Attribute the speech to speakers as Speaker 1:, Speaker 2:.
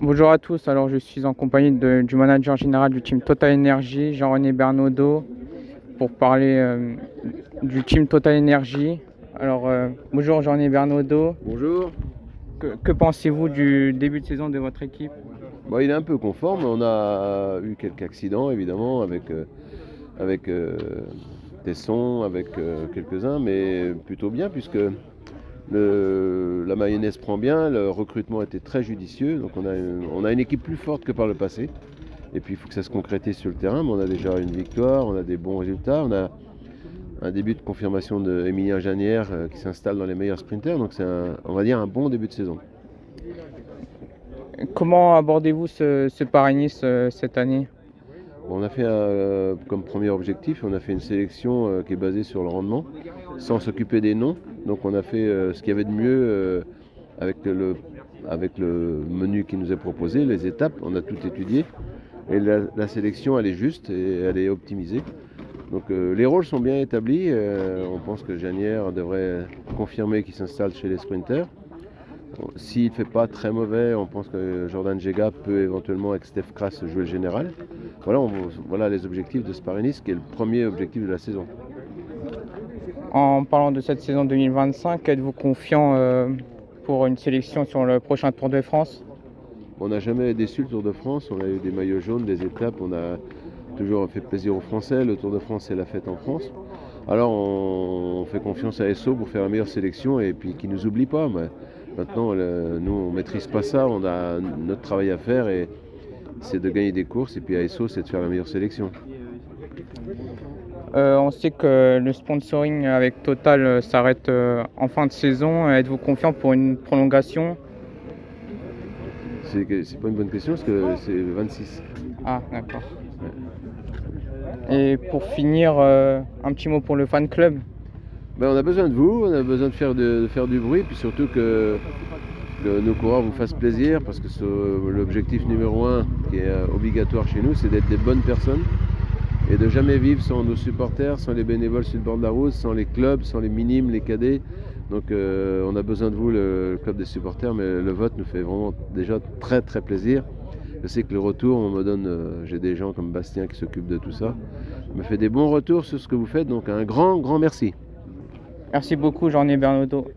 Speaker 1: Bonjour à tous, alors je suis en compagnie du manager général du team Total Energy, Jean-René Bernaudot, pour parler du team Total Energy. Alors bonjour Jean-René Bernaudot,
Speaker 2: Bonjour.
Speaker 1: que pensez-vous du début de saison de votre équipe?
Speaker 2: Bon, il est un peu conforme. On a eu quelques accidents évidemment avec Tesson, avec quelques-uns, mais plutôt bien puisque la mayonnaise prend bien, le recrutement était très judicieux, donc on a une équipe plus forte que par le passé. Et puis il faut que ça se concrétise sur le terrain, mais on a déjà une victoire, on a des bons résultats, on a un début de confirmation d'Emilien Janière qui s'installe dans les meilleurs sprinters, donc c'est on va dire un bon début de saison.
Speaker 1: Comment abordez-vous ce Paris-Nice cette année?
Speaker 2: On a fait comme premier objectif, on a fait une sélection qui est basée sur le rendement, sans s'occuper des noms. Donc on a fait ce qu'il y avait de mieux avec le menu qui nous est proposé, les étapes, on a tout étudié. Et la sélection, elle est juste et elle est optimisée. Donc les rôles sont bien établis. On pense que Janière devrait confirmer qu'il s'installe chez les sprinters. S'il ne fait pas très mauvais, on pense que Jordan Jega peut éventuellement avec Steph Kras jouer le général. Voilà les objectifs de ce Paris-Nice, qui est le premier objectif de la saison.
Speaker 1: En parlant de cette saison 2025, êtes-vous confiant pour une sélection sur le prochain Tour de France?
Speaker 2: On n'a jamais déçu le Tour de France, on a eu des maillots jaunes, des étapes, on a toujours fait plaisir aux Français. Le Tour de France, c'est la fête en France. Alors on fait confiance à SO pour faire la meilleure sélection et puis qu'ils ne nous oublie pas. Mais maintenant, nous, on ne maîtrise pas ça, on a notre travail à faire et c'est de gagner des courses. Et puis à SO, c'est de faire la meilleure sélection.
Speaker 1: On sait que le sponsoring avec Total s'arrête en fin de saison. Êtes-vous confiant pour une prolongation?
Speaker 2: C'est pas une bonne question parce que c'est le 26.
Speaker 1: Ah, d'accord. Et pour finir, un petit mot pour le fan club.
Speaker 2: On a besoin de vous, on a besoin de faire du bruit, puis surtout que nos coureurs vous fassent plaisir, parce que l'objectif numéro 1 qui est obligatoire chez nous, c'est d'être des bonnes personnes et de jamais vivre sans nos supporters, sans les bénévoles sur le bord de la route, sans les clubs, sans les minimes, les cadets. Donc on a besoin de vous, le club des supporters, mais le vote nous fait vraiment déjà très très plaisir. Je sais que le retour, j'ai des gens comme Bastien qui s'occupent de tout ça, me fait des bons retours sur ce que vous faites, donc un grand merci.
Speaker 1: Merci beaucoup, Jean-René Bernaudot.